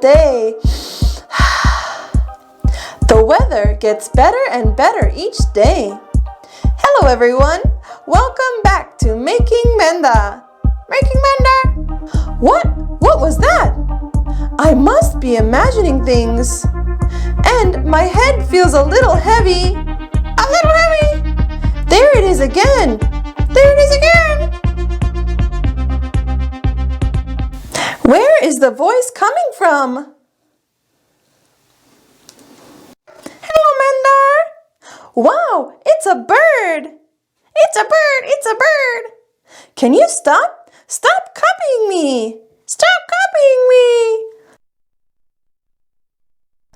day. The weather gets better and better each day. Hello everyone, welcome back to Making Manda. Making Manda? What was that? I must be imagining things. And my head feels a little heavy. A little heavy. There it is again. There it is again. Where is the voice coming from? Hello, Manda. Wow, it's a bird. It's a bird. It's a bird. Can you stop? Stop copying me. Stop copying me.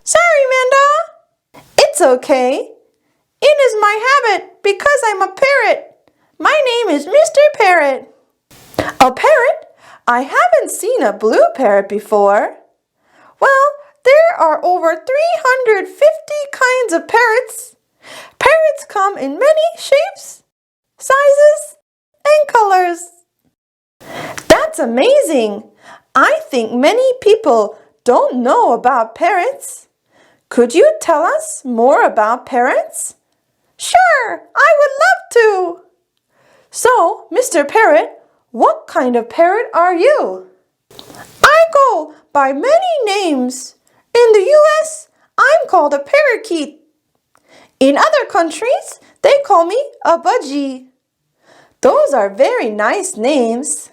Sorry, Manda. It's okay. It is my habit because I'm a parrot. My name is Mr. Parrot. A parrot? I haven't seen a blue parrot before. Well, there are over 350 kinds of parrots. Parrots come in many shapes, sizes, and colors. That's amazing. I think many people don't know about parrots. Could you tell us more about parrots? Sure, I would love to. So, Mr. Parrot, what kind of parrot are you? I go by many names. In the US, I'm called a parakeet. In other countries, they call me a budgie. Those are very nice names.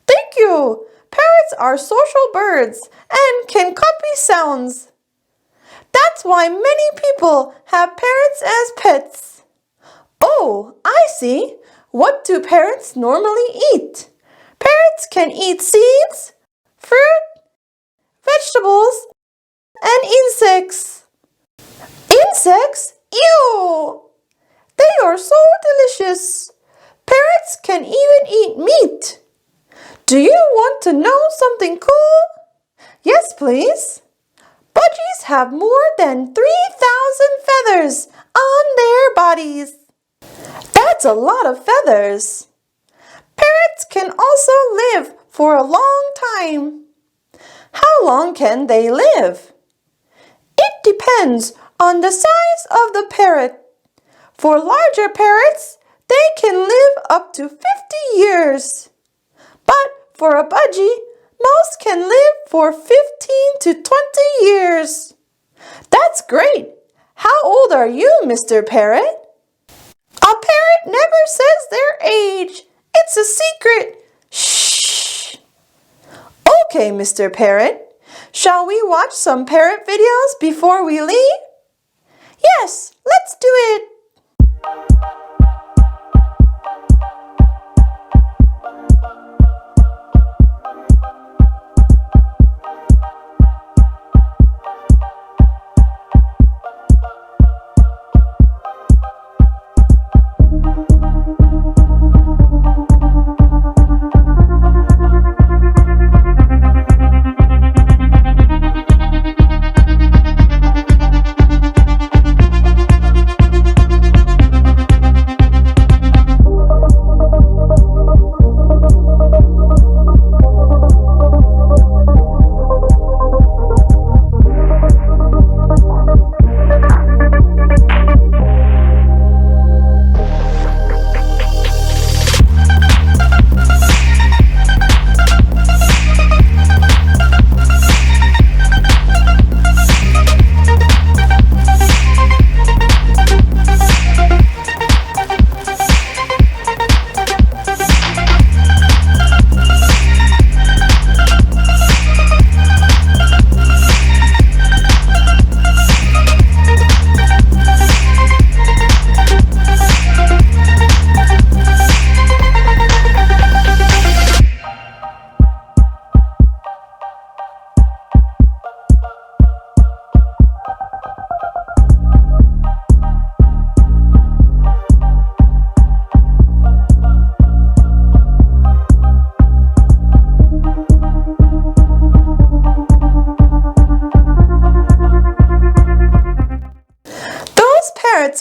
Thank you. Parrots are social birds and can copy sounds. That's why many people have parrots as pets. Oh, I see. What do parrots normally eat? Parrots can eat seeds, fruit, vegetables, and insects. Insects? Ew! They are so delicious. Parrots can even eat meat. Do you want to know something cool? Yes, please. Budgies have more than 3,000 feathers on their bodies. That's a lot of feathers. Parrots can also live for a long time. How long can they live? It depends on the size of the parrot. For larger parrots, they can live up to 50 years. But for a budgie, most can live for 15 to 20 years. That's great. How old are you, Mr. Parrot? A parrot never says their age. It's a secret. Shh. Okay, Mr. Parrot. Shall we watch some parrot videos before we leave? Yes, let's do it.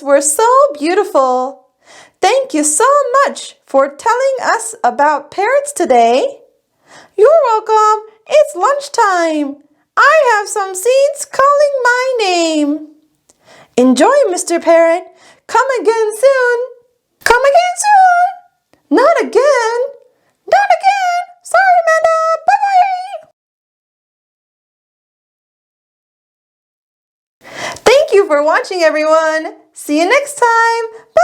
Were so beautiful. Thank you so much for telling us about parrots today. You're welcome. It's lunchtime. I have some seeds calling my name. Enjoy, Mr. Parrot. Come again soon. Come again soon. Not again. Not again. Sorry, Manda. Bye-bye. Thank you for watching, everyone. See you next time. Bye.